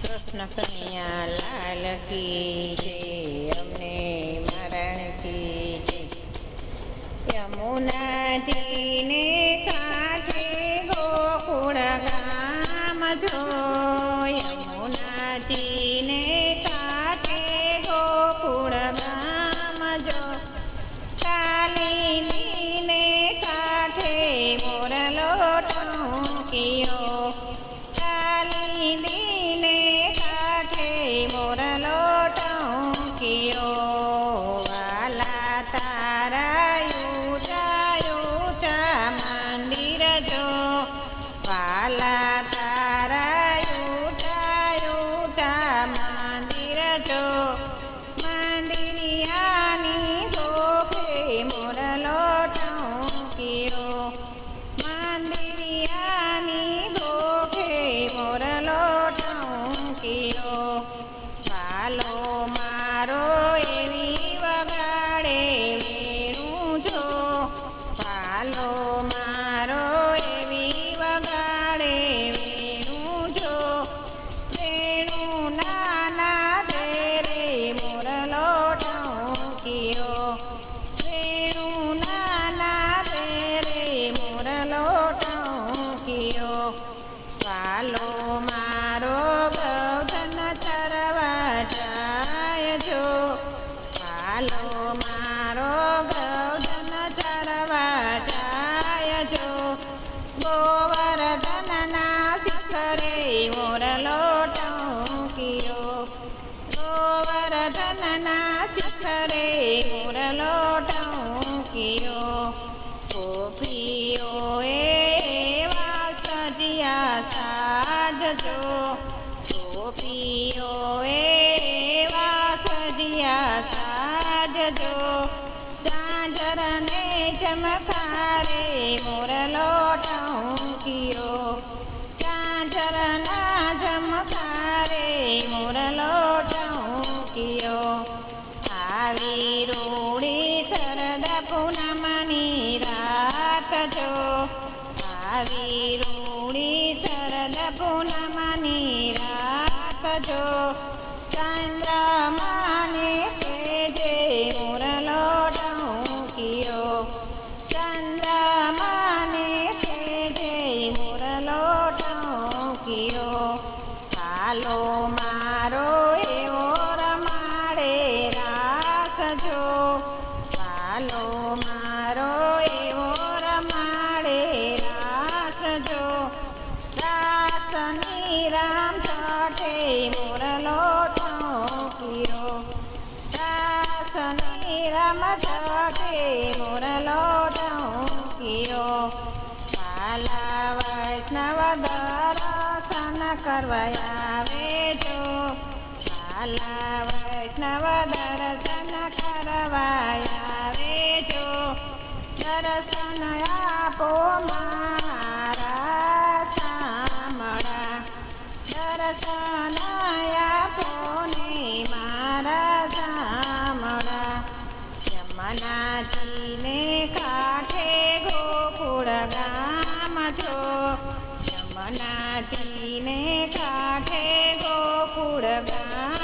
કૃષ્ણ કનૈયા લાલ કી જય, અમને મરણ કી જય। યમુનાજીને કાંઠે ગોકુળ ગામ જો, યમુનાજીને કાંઠે ગોકુળ ગામ જો, કાલિંદીને કાંઠે મોરલો ટહુકિયો, કાલિંદીને કાંઠે મોરલો ટહુકિયો। વાલા તારા ઊંચા ઊંચા મંદિર જો, વાલા તારા ઊંચા ઊંચા મંદિર જો, મંદિરિયાની ગોખે મોરલો ટહુકિયો, મંદિરિયાની ગોખે મોરલો ટહુકિયો। વાલો મારો એવી વગાડે વેણું જો, વાલો મારો એવી વગાડે વેણું જો, વેણું નાના દે રે મોરલો ટહુકિયો, વેણું નાના દે રે મોરલો ટહુકિયો। વાલો મારો ગૌધન ચરવા જાય જો, વાલો મારો ગૌધન ચરવા જાય જો, ગોવર્ધનના શિખરે મોરલો ટહુકિયો, ગોવર્ધનના શિખરે મોરલો ટહુકિયો। ગોપીઓએ એવા સજ્યા સાજજો, ગોપીઓએ એવા સજ્યા સાજજો, ઝાંઝરને ઝમખારે મોરલો ટહુકિયો, ઝાંઝરના ઝમખારે મોરલો ટહુકિયો। આવી રૂડી શરદ પૂનમની રાત જો, આવી રૂડી શરદ પૂનમની રાત જો, ચંદ્રમાને તેજે મોરલો ટહુકિયો, ચંદ્રમાને તેજે મોરલો ટહુકિયો। વાલો મારો એવો રમાડે રાસ જો, વાલો મારો એવો રમાડે રાસ જો, રાસની રામ છઠે મોરલો ટહુકિયો, રાસની રામ છઠે મોરલો ટહુકિયો। વાલા વૈષ્ણવ દર્શન કરવા આવે જો, વાલા વૈષ્ણવ દર્શન કરવા આવે જો, દર્શન આપો મારા શામળા, દર્શન આપો ને મારા શામળા। યમુનાજીને કાંઠે ગોકુળ ગામ જો, યમુનાજીને કાંઠે ગોકુળ ગામ